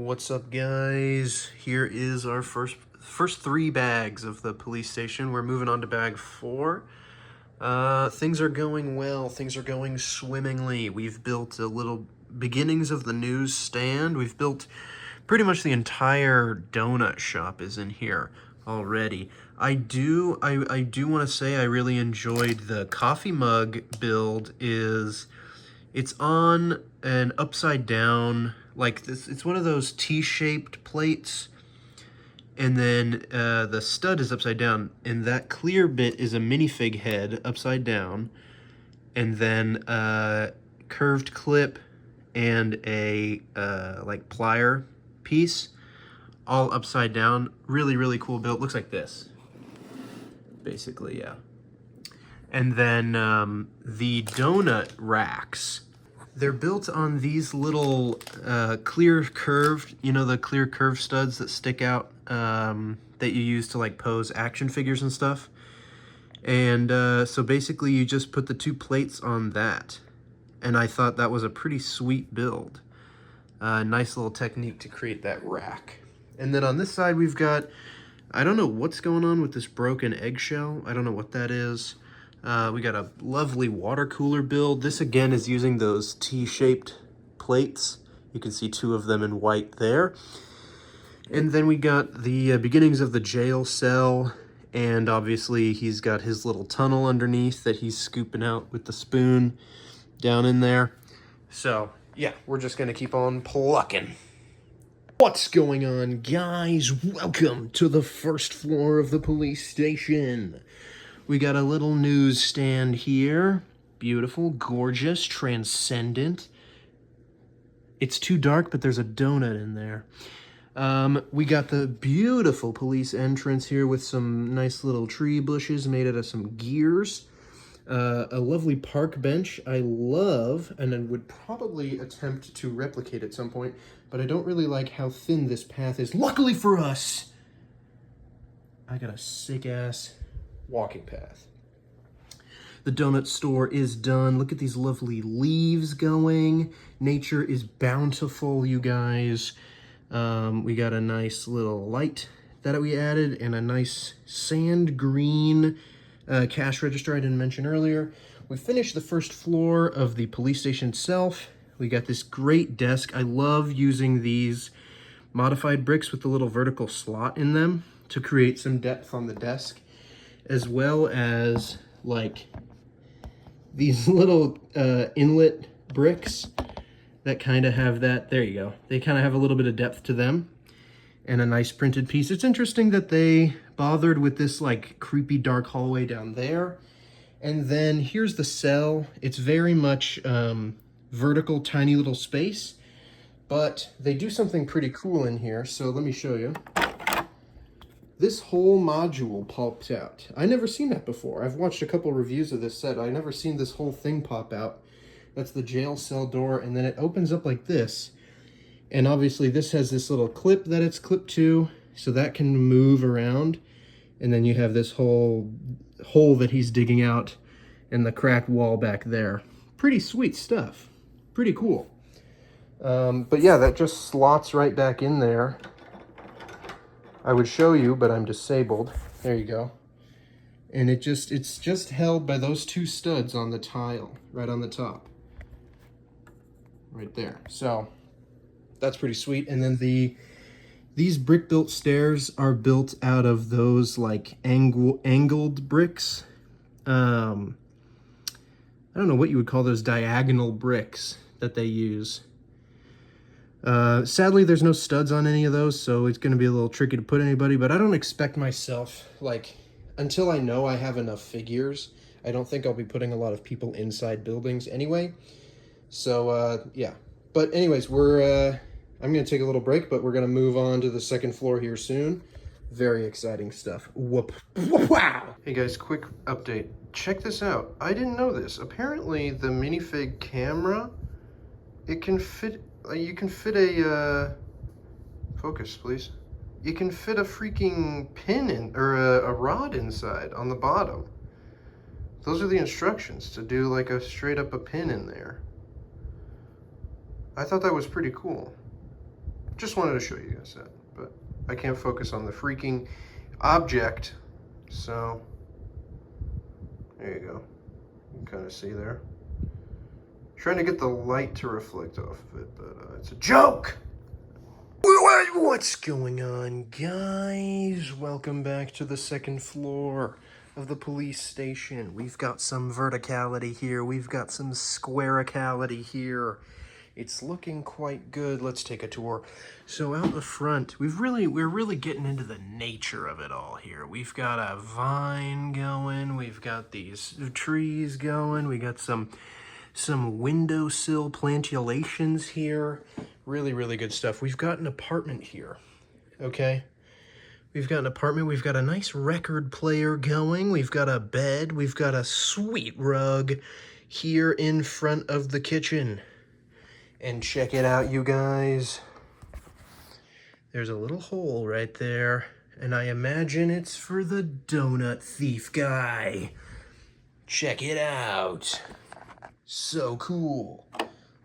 What's up, guys? Here is our first 3 bags of the police station. We're moving on to bag 4. Things are going well. Things are going swimmingly. We've built a little beginnings of the news stand. We've built pretty much the entire donut shop is in here already. I do want to say I really enjoyed the coffee mug build. It's on an upside down, like this. It's one of those T-shaped plates, and then the stud is upside down, and that clear bit is a minifig head upside down, and then a curved clip and a like plier piece, all upside down. Really, really cool build. Looks like this, basically, yeah. And then the donut racks, they're built on these little clear curved, the clear curved studs that stick out that you use to like pose action figures and stuff. And so basically you just put the 2 plates on that. And I thought that was a pretty sweet build. Nice little technique to create that rack. And then on this side we've got, I don't know what's going on with this broken eggshell. I don't know what that is. We got a lovely water cooler build. This again is using those T-shaped plates. You can see 2 of them in white there. And then we got the beginnings of the jail cell, and obviously he's got his little tunnel underneath that he's scooping out with the spoon down in there. So yeah, we're just gonna keep on plucking. What's going on, guys? Welcome to the first floor of the police station. We got a little newsstand here. Beautiful, gorgeous, transcendent. It's too dark, but there's a donut in there. We got the beautiful police entrance here with some nice little tree bushes made out of some gears. A lovely park bench I love, and I would probably attempt to replicate at some point, but I don't really like how thin this path is. Luckily for us, I got a sick-ass walking path. The donut store is done. Look at these lovely leaves going. Nature is bountiful, you guys. We got a nice little light that we added and a nice sand green cash register I didn't mention earlier. We finished the first floor of the police station itself. We got this great desk. I love using these modified bricks with the little vertical slot in them to create some depth on the desk, as well as like these little inlet bricks that kind of have that, there you go. They kind of have a little bit of depth to them and a nice printed piece. It's interesting that they bothered with this like creepy dark hallway down there. And then here's the cell. It's very much vertical, tiny little space, but they do something pretty cool in here. So let me show you. This whole module popped out. I never seen that before. I've watched a couple reviews of this set. I never seen this whole thing pop out. That's the jail cell door, and then it opens up like this. And obviously this has this little clip that it's clipped to, so that can move around. And then you have this whole hole that he's digging out and the cracked wall back there. Pretty sweet stuff. Pretty cool. But yeah, that just slots right back in there. I would show you, but I'm disabled. There you go. And it's just held by those 2 studs on the tile, right on the top. Right there. So that's pretty sweet. And then these brick-built stairs are built out of those like angled bricks. I don't know what you would call those, diagonal bricks that they use. Sadly, there's no studs on any of those, so it's going to be a little tricky to put anybody, but I don't expect myself, like, until I know I have enough figures, I don't think I'll be putting a lot of people inside buildings anyway. So, yeah. But anyways, I'm going to take a little break, but we're going to move on to the second floor here soon. Very exciting stuff. Whoop. Wow! Hey guys, quick update. Check this out. I didn't know this. Apparently, the minifig camera, it can fit... you can fit a, focus please. You can fit a freaking pin in, or a rod inside on the bottom. Those are the instructions to do like a straight up a pin in there. I thought that was pretty cool. Just wanted to show you guys that, but I can't focus on the freaking object, so there you go. You can kind of see there. Trying to get the light to reflect off of it, but it's a joke! What's going on, guys? Welcome back to the second floor of the police station. We've got some verticality here. We've got some squaricality here. It's looking quite good. Let's take a tour. So out the front, we're really getting into the nature of it all here. We've got a vine going. We've got these trees going. We got some windowsill plantulations here. Really good stuff. We've got an apartment here, okay? We've got an apartment. We've got a nice record player going. We've got a bed. We've got a sweet rug here in front of the kitchen. And check it out, you guys. There's a little hole right there, and I imagine it's for the donut thief guy. Check it out. So cool.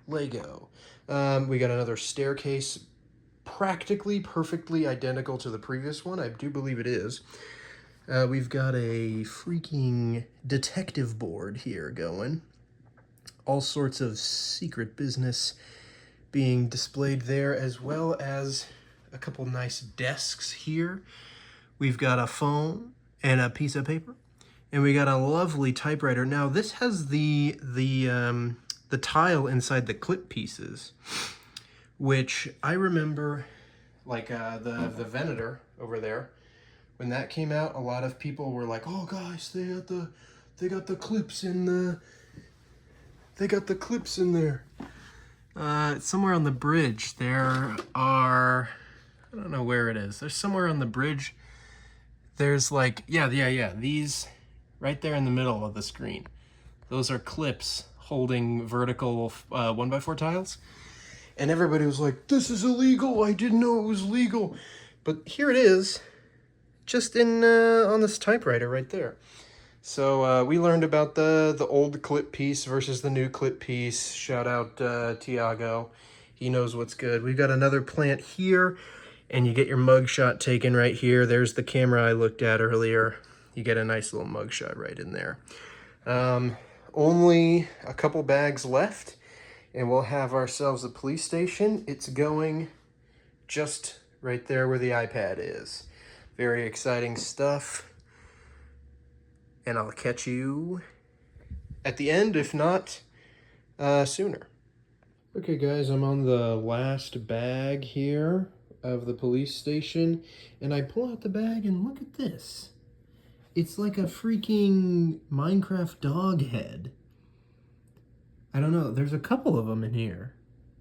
Lego. We got another staircase, practically perfectly identical to the previous one. I do believe it is. We've got a freaking detective board here going. All sorts of secret business being displayed there, as well as a couple nice desks here. We've got a phone and a piece of paper, and we got a lovely typewriter. Now this has the tile inside the clip pieces, which I remember, like the Venator over there. When that came out, a lot of people were like, "Oh, guys, they got the clips in the." They got the clips in there. Somewhere on the bridge, there are, I don't know where it is. There's somewhere on the bridge. There's like, yeah. These right there in the middle of the screen. Those are clips holding vertical 1x4 tiles. And everybody was like, this is illegal. I didn't know it was legal. But here it is, just in on this typewriter right there. So we learned about the old clip piece versus the new clip piece. Shout out Tiago. He knows what's good. We've got another plant here, and you get your mugshot taken right here. There's the camera I looked at earlier. You get a nice little mugshot right in there. Only a couple bags left, and we'll have ourselves a police station. It's going just right there where the iPad is. Very exciting stuff. And I'll catch you at the end, if not sooner. Okay, guys, I'm on the last bag here of the police station, and I pull out the bag and look at this. It's like a freaking Minecraft dog head. I don't know. There's a couple of them in here.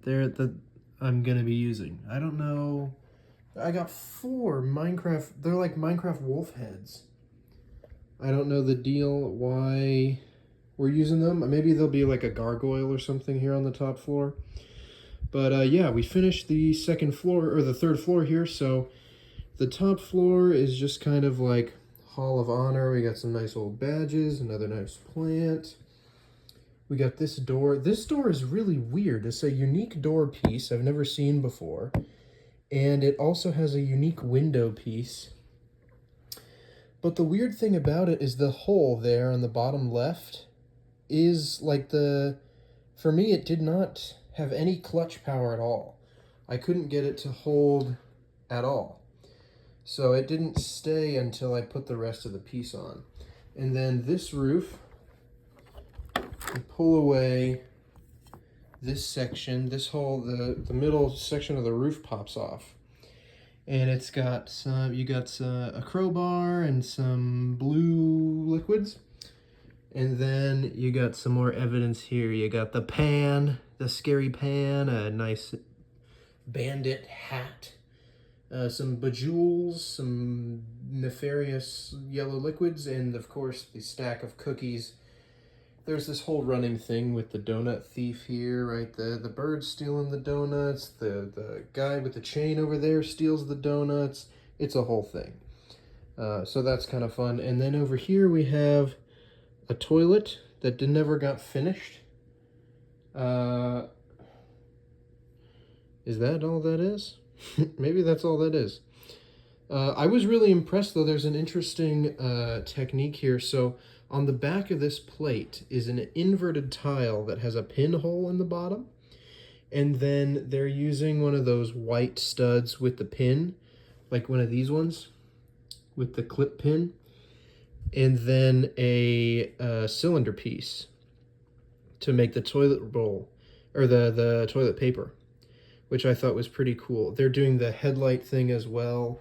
I'm gonna be using. I don't know. I got 4 Minecraft. They're like Minecraft wolf heads. I don't know the deal why we're using them. Maybe there'll be like a gargoyle or something here on the top floor. But yeah, we finished the second floor, or the third floor here. So the top floor is just kind of like Hall of Honor. We got some nice old badges, another nice plant. We got this door. This door is really weird. It's a unique door piece I've never seen before. And it also has a unique window piece. But the weird thing about it is the hole there on the bottom left is like for me, it did not have any clutch power at all. I couldn't get it to hold at all. So it didn't stay until I put the rest of the piece on. And then this roof, you pull away this section, this whole, the middle section of the roof pops off. And it's got a crowbar and some blue liquids. And then you got some more evidence here. You got the pan, the scary pan, a nice bandit hat, some bejewels, some nefarious yellow liquids, and of course the stack of cookies. There's this whole running thing with the donut thief here, right? The bird stealing the donuts, the guy with the chain over there steals the donuts. It's a whole thing. So that's kind of fun. And then over here we have a toilet that never got finished. Is that all that is? Maybe that's all that is. I was really impressed, though. There's an interesting technique here. So on the back of this plate is an inverted tile that has a pinhole in the bottom. And then they're using one of those white studs with the pin, like one of these ones with the clip pin. And then a cylinder piece to make the toilet bowl, or the toilet paper, which I thought was pretty cool. They're doing the headlight thing as well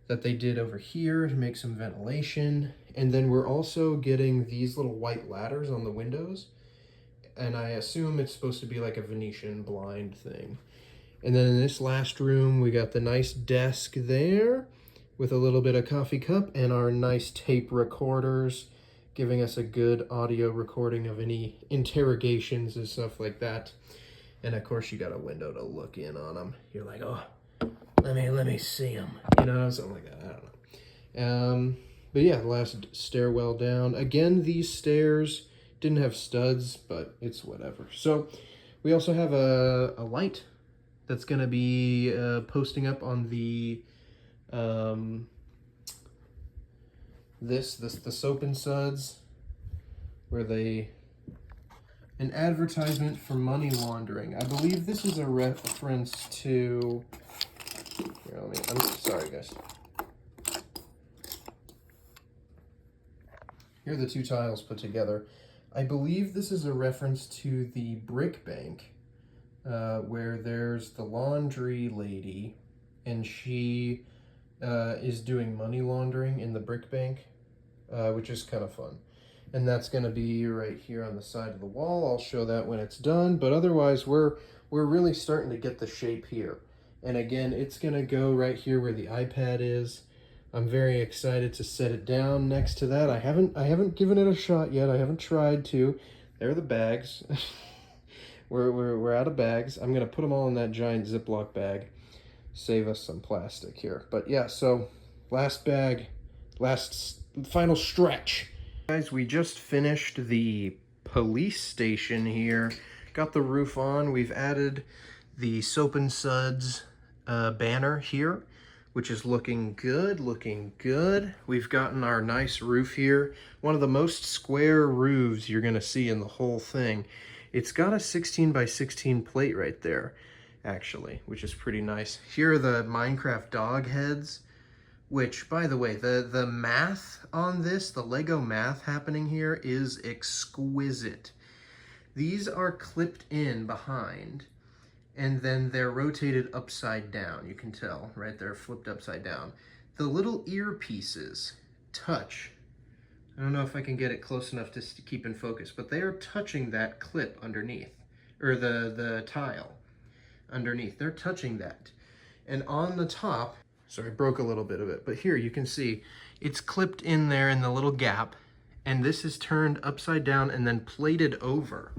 that they did over here to make some ventilation. And then we're also getting these little white ladders on the windows. And I assume it's supposed to be like a Venetian blind thing. And then in this last room, we got the nice desk there with a little bit of coffee cup and our nice tape recorders, giving us a good audio recording of any interrogations and stuff like that. And of course, you got a window to look in on them. You're like, oh, let me see them, you know, something like that. I don't know. But yeah, the last stairwell down. Again, these stairs didn't have studs, but it's whatever. So we also have a light that's gonna be posting up on the the Soap and Suds, where an advertisement for money laundering. I believe this is a reference to, here, I'm sorry guys. Here are the two tiles put together. I believe this is a reference to the brick bank, where there's the laundry lady and she is doing money laundering in the brick bank, which is kind of fun. And that's going to be right here on the side of the wall. I'll show that when it's done, but otherwise we're really starting to get the shape here. And again, it's going to go right here where the iPad is. I'm very excited to set it down next to that. I haven't given it a shot yet. I haven't tried to. There are the bags. we're out of bags. I'm going to put them all in that giant Ziploc bag. Save us some plastic here. But yeah, so last bag, final stretch. Guys, we just finished the police station here. Got the roof on. We've added the Soap and Suds banner here, which is looking good, We've gotten our nice roof here. One of the most square roofs you're gonna see in the whole thing. It's got a 16 by 16 plate right there, actually, which is pretty nice. Here are the Minecraft dog heads, which, by the way, the math on this, the Lego math happening here is exquisite. These are clipped in behind, and then they're rotated upside down. You can tell, right? They're flipped upside down. The little earpieces touch. I don't know if I can get it close enough to keep in focus, but they are touching that clip underneath, or the tile underneath. They're touching that. And on the top, sorry, I broke a little bit of it, but here you can see it's clipped in there in the little gap, and this is turned upside down and then plated over.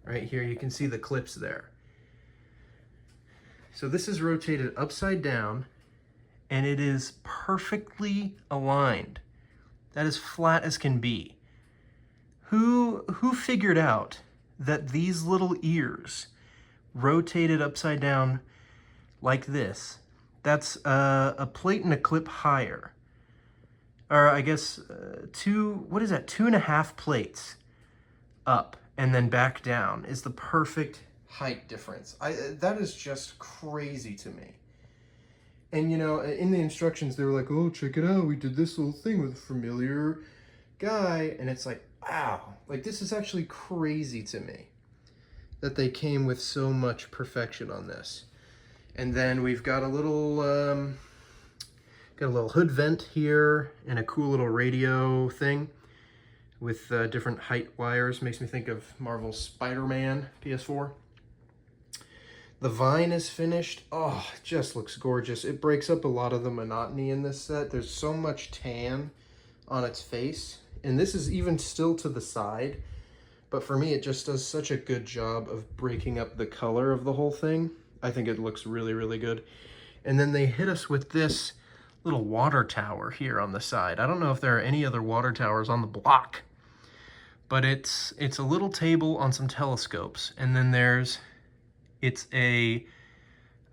Right here, you can see the clips there. So this is rotated upside down, and it is perfectly aligned. That is flat as can be. Who figured out that these little ears rotated upside down like this? That's a plate and a clip higher. Or I guess 2.5 plates up and then back down is the perfect height difference. That is just crazy to me. And you know, in the instructions they were like, oh, check it out, we did this little thing with a familiar guy, and it's like, wow, like this is actually crazy to me that they came with so much perfection on this. And then we've got a little hood vent here and a cool little radio thing with different height wires. Makes me think of Marvel's Spider-Man PS4. The vine is finished. Oh, it just looks gorgeous. It breaks up a lot of the monotony in this set. There's so much tan on its face. And this is even still to the side. But for me, it just does such a good job of breaking up the color of the whole thing. I think it looks really, really good. And then they hit us with this little water tower here on the side. I don't know if there are any other water towers on the block, but it's a little table on some telescopes. And then it's a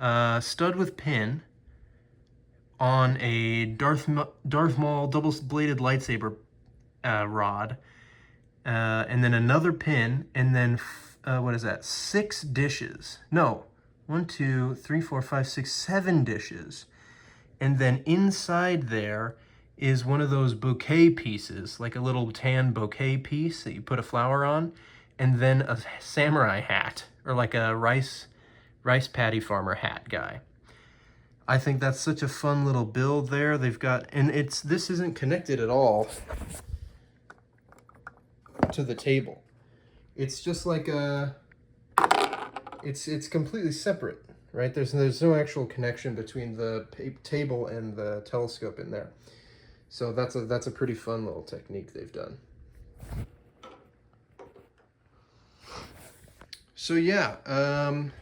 stud with pin on a Darth Maul double-bladed lightsaber rod, and then another pin, and then what is that? 6 dishes. No, 1, 2, 3, 4, 5, 6, 7 dishes. And then inside there is one of those bouquet pieces, like a little tan bouquet piece that you put a flower on, and then a samurai hat, or like a rice paddy farmer hat guy. I think that's such a fun little build there. They've got, and this isn't connected at all to the table. It's just like it's completely separate, right? There's no actual connection between the table and the telescope in there. So that's a pretty fun little technique they've done. So yeah,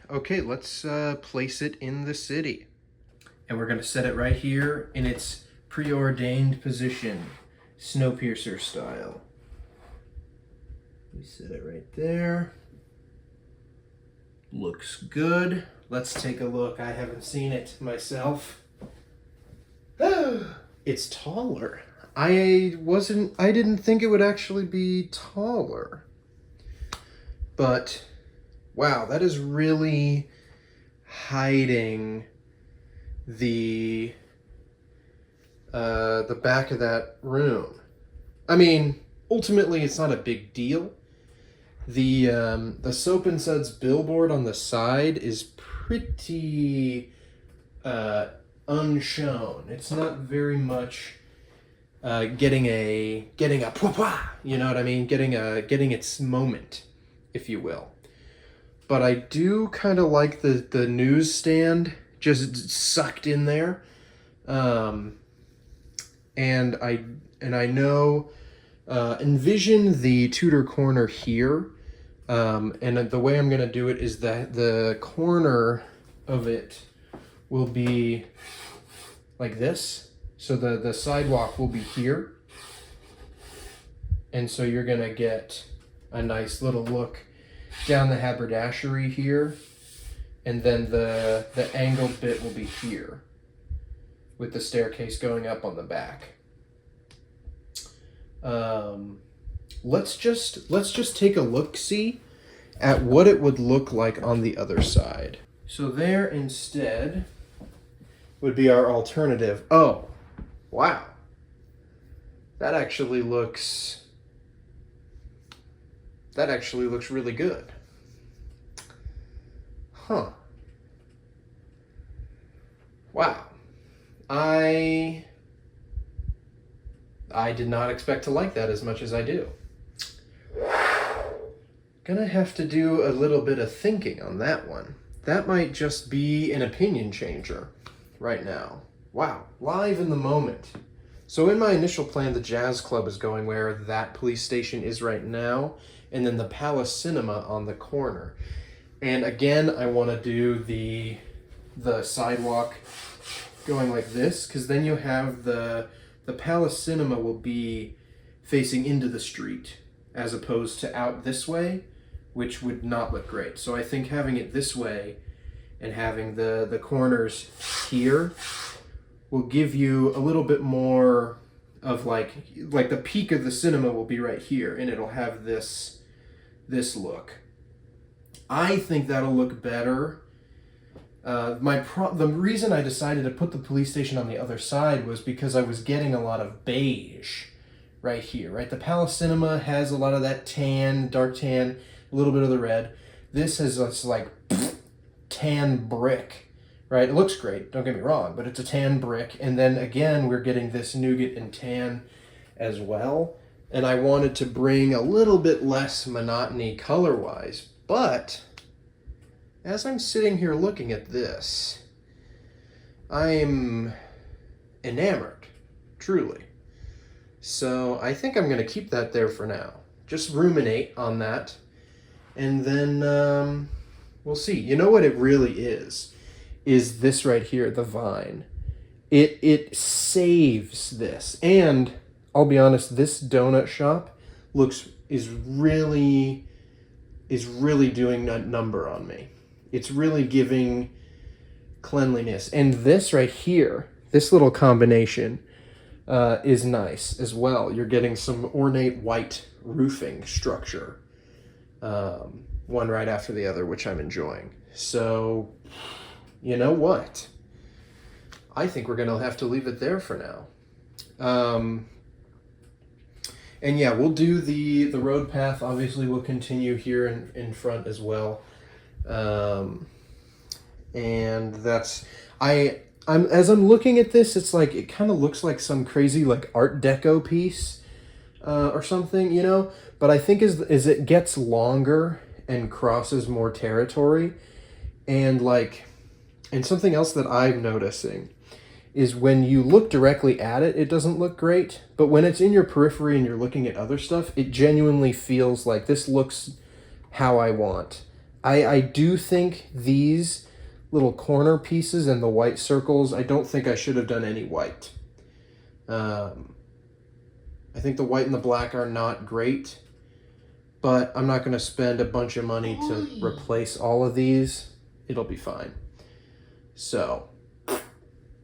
okay, let's place it in the city. And we're gonna set it right here in its preordained position, Snowpiercer style. We set it right there. Looks good. Let's take a look. I haven't seen it myself. It's taller. I didn't think it would actually be taller. But wow, that is really hiding the back of that room. I mean, ultimately it's not a big deal. The Soap and Suds billboard on the side is pretty unshown. It's not very much getting a pwa, you know what I mean? Getting its moment, if you will. But I do kind of like the newsstand just sucked in there. And I know envision the Tudor corner here. And the way I'm going to do it is that the corner of it will be like this. So the sidewalk will be here. And so you're going to get a nice little look down the haberdashery here. And then the angled bit will be here with the staircase going up on the back. Let's just take a look-see at what it would look like on the other side. So there instead would be our alternative. Oh, wow. That actually looks really good. Huh. Wow. I did not expect to like that as much as I do. Gonna have to do a little bit of thinking on that one. That might just be an opinion changer right now. Wow, live in the moment. So in my initial plan, the Jazz Club is going where that police station is right now, and then the Palace Cinema on the corner. And again, I want to do the sidewalk going like this, because then you have the Palace Cinema will be facing into the street as opposed to out this way, which would not look great. So I think having it this way and having the corners here will give you a little bit more of like the peak of the cinema will be right here, and it'll have this look. I think that'll look better. The reason I decided to put the police station on the other side was because I was getting a lot of beige right here, right? The Palace Cinema has a lot of that tan, dark tan, a little bit of the red. This is it's like tan brick, right? It looks great, don't get me wrong, but it's a tan brick. And then again, we're getting this nougat and tan as well. And I wanted to bring a little bit less monotony color-wise, but as I'm sitting here looking at this, I'm enamored, truly. So I think I'm going to keep that there for now. Just ruminate on that, and then we'll see. You know what it really is this right here, the vine. It saves this. And I'll be honest, this donut shop is really doing a number on me. It's really giving cleanliness. And this right here, this little combination is nice as well. You're getting some ornate white roofing structure, one right after the other, which I'm enjoying. So, you know what? I think we're going to have to leave it there for now. And yeah, we'll do the road path. Obviously, we'll continue here in front as well. And that's, I'm as I'm looking at this, it's like, it kind of looks like some crazy like Art Deco piece or something, you know? But I think as it gets longer and crosses more territory, and something else that I'm noticing is when you look directly at it, it doesn't look great. But when it's in your periphery and you're looking at other stuff, it genuinely feels like this looks how I want. I do think these little corner pieces and the white circles, I don't think I should have done any white. I think the white and the black are not great, but I'm not going to spend a bunch of money to replace all of these. It'll be fine. So,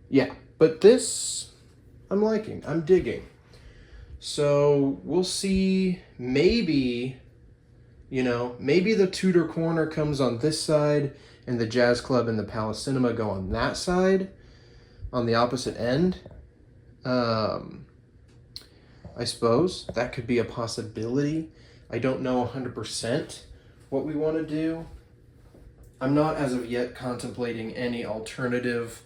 yeah, but this I'm liking, I'm digging. So we'll see, maybe, you know, maybe the Tudor Corner comes on this side and the Jazz Club and the Palace Cinema go on that side, on the opposite end. I suppose that could be a possibility. I don't know 100% what we want to do. I'm not as of yet contemplating any alternative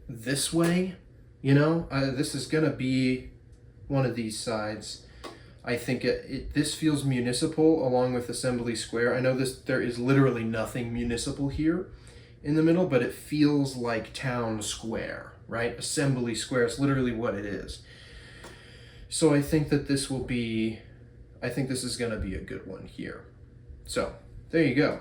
this way, you know. This is gonna be one of these sides. I think this feels municipal along with Assembly Square. I know there is literally nothing municipal here in the middle, but it feels like town square, right? Assembly Square is literally what it is. So I think that this is gonna be a good one here. So there you go.